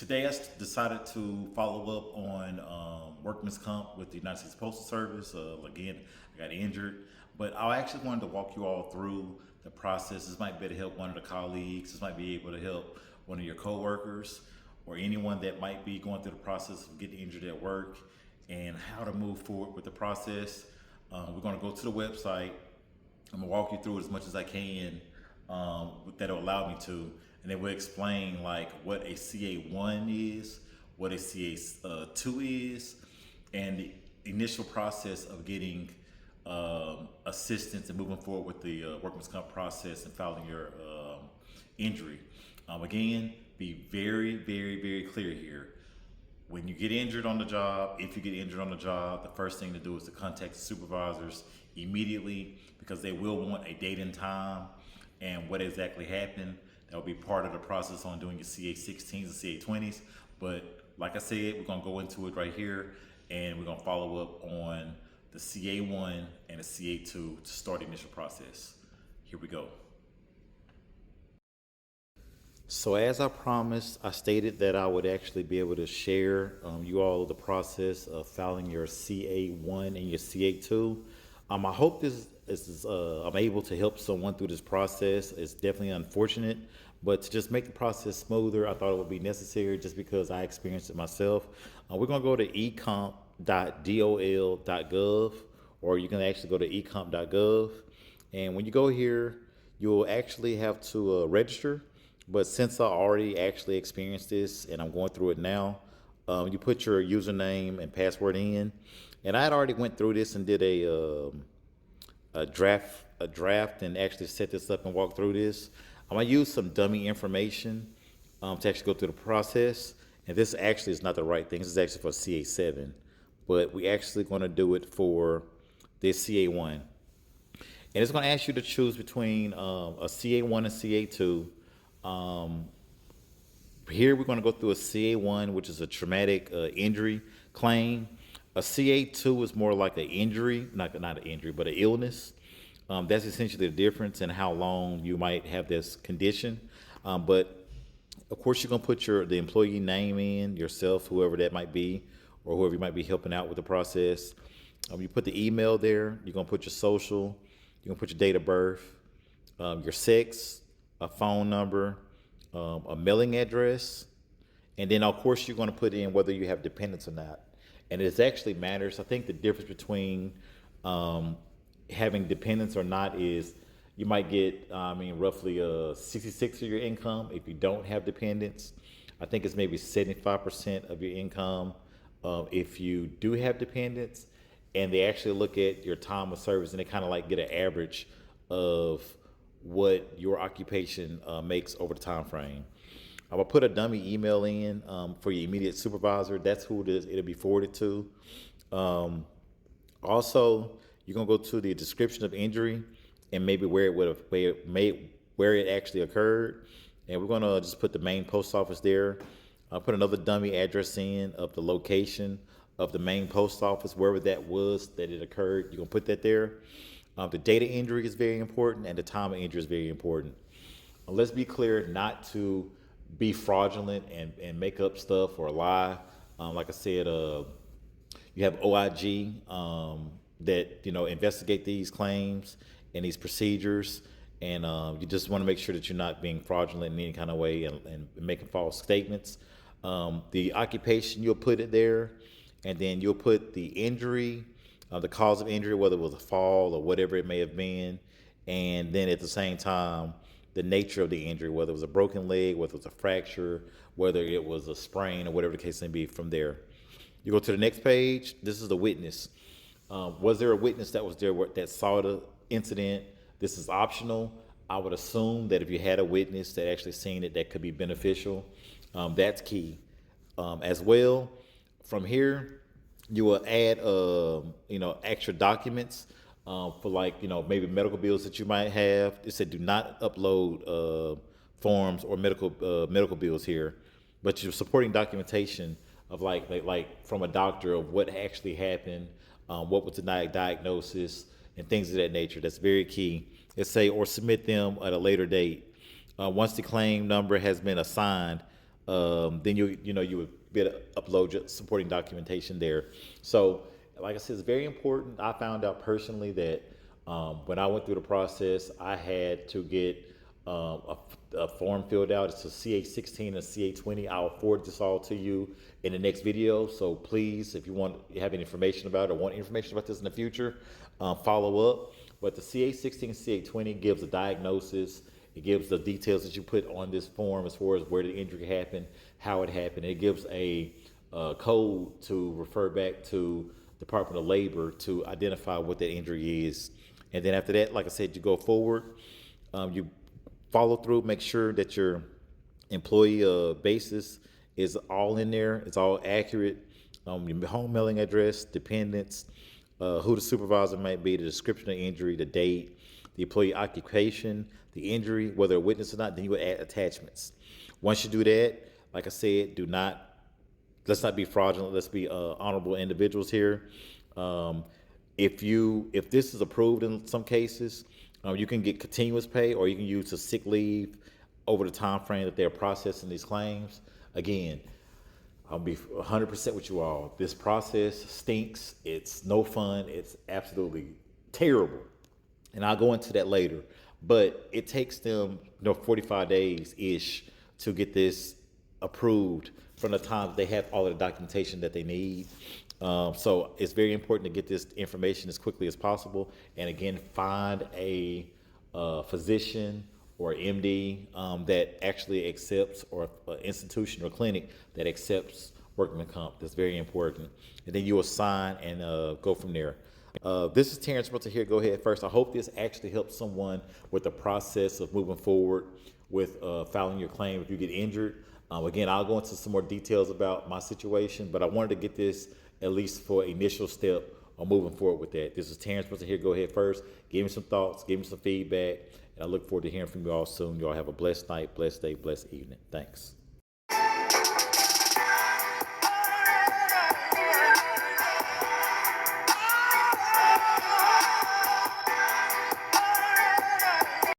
Today, decided to follow up on workman's comp with the United States Postal Service. Again, I got injured, but I actually wanted to walk you all through the process. This might be to help one of the colleagues. This might be able to help one of your coworkers or anyone that might be going through the process of getting injured at work and how to move forward with the process. We're going to go to the website. I'm gonna walk you through it as much as I can that'll allow me to, and then we'll explain like what a CA-1 is, what a CA-2 is, and the initial process of getting assistance and moving forward with the workman's comp process and filing your injury. Again, be very, very, very clear here. When you get injured on the job, if you get injured on the job, the first thing to do is to contact the supervisors immediately, because they will want a date and time and what exactly happened. That will be part of the process on doing your CA-16s and CA-20s. But like I said, we're gonna go into it right here, and we're gonna follow up on the CA-1 and the CA-2 to start the initial process. Here we go. So as I promised, I stated that I would actually be able to share you all the process of filing your CA-1 and your CA-2. I hope this is I'm able to help someone through this process. It's definitely unfortunate, but to just make the process smoother, I thought it would be necessary just because I experienced it myself. We're gonna go to ecomp.dol.gov, or you can actually go to ecomp.gov. And when you go here, you'll actually have to register. But since I already actually experienced this and I'm going through it now, you put your username and password in. And I had already went through this and did a draft and actually set this up and walk through this. I'm gonna use some dummy information to actually go through the process. And this actually is not the right thing. This is actually for CA-7, but we actually gonna do it for this CA-1. And it's gonna ask you to choose between a CA-1 and CA-2. Here we're going to go through a CA-1, which is a traumatic injury claim. A CA-2 is more like an injury, not an injury, but an illness. That's essentially the difference in how long you might have this condition. But of course, you're going to put the employee name in, yourself, whoever that might be, or whoever you might be helping out with the process. You put the email there. You're going to put your social. You're going to put your date of birth, your sex, a phone number, a mailing address, and then of course you're going to put in whether you have dependents or not. And it actually matters. I think the difference between having dependents or not is you might get, roughly 66 of your income if you don't have dependents. I think it's maybe 75% of your income if you do have dependents. And they actually look at your time of service and they kind of like get an average of what your occupation makes over the time frame. I will put a dummy email in for your immediate supervisor. That's who it'll be forwarded to. Also, you're gonna go to the description of injury and maybe where it actually occurred. And we're gonna just put the main post office there. I'll put another dummy address in of the location of the main post office, wherever that was that it occurred. You're gonna put that there. The date of injury is very important, and the time of injury is very important. Let's be clear not to be fraudulent and make up stuff or lie. Like I said, you have OIG that investigate these claims and these procedures, and you just want to make sure that you're not being fraudulent in any kind of way and making false statements. The occupation, you'll put it there, and then you'll put the injury, the cause of injury, whether it was a fall or whatever it may have been, and then at the same time, the nature of the injury, whether it was a broken leg, whether it was a fracture, whether it was a sprain, or whatever the case may be. From there, you go to the next page. This is the witness. Was there a witness that was there that saw the incident? This is optional. I would assume that if you had a witness that actually seen it, that could be beneficial. That's key. As well, from here, you will add, extra documents for maybe medical bills that you might have. It said do not upload forms or medical bills here, but you're supporting documentation of like from a doctor of what actually happened, what was the diagnosis, and things of that nature. That's very key. It say or submit them at a later date. Once the claim number has been assigned, then you would be able to upload your supporting documentation there. So, like I said, it's very important. I found out personally that when I went through the process, I had to get a form filled out. It's a CA-16 and a CA-20. I'll forward this all to you in the next video. So please, if you have any information about it or want information about this in the future, follow up. But the CA-16 and CA-20 gives a diagnosis. It gives the details that you put on this form as far as where the injury happened, how it happened. It gives a code to refer back to Department of Labor to identify what that injury is. And then after that, like I said, you go forward. You follow through, make sure that your employee basis is all in there. It's all accurate. Your home mailing address, dependents, who the supervisor might be, the description of injury, the date, the employee occupation, the injury, whether a witness or not, then you would add attachments. Once you do that, like I said, let's not be fraudulent. Let's be honorable individuals here. If this is approved in some cases, you can get continuous pay, or you can use a sick leave over the time frame that they're processing these claims. Again, I'll be 100% with you all. This process stinks. It's no fun. It's absolutely terrible. And I'll go into that later. But it takes them 45 days-ish to get this approved from the time that they have all of the documentation that they need. So it's very important to get this information as quickly as possible. And again, find a physician or MD that actually accepts, or an institution or clinic that accepts workman comp. That's very important. And then you will sign and go from there. This is Terrence Russell here. Go ahead first. I hope this actually helps someone with the process of moving forward with filing your claim if you get injured. Again, I'll go into some more details about my situation, but I wanted to get this at least for initial step on moving forward with that. This is Terrence Russell here. Go ahead first. Give me some thoughts. Give me some feedback. And I look forward to hearing from you all soon. You all have a blessed night, blessed day, blessed evening. Thanks.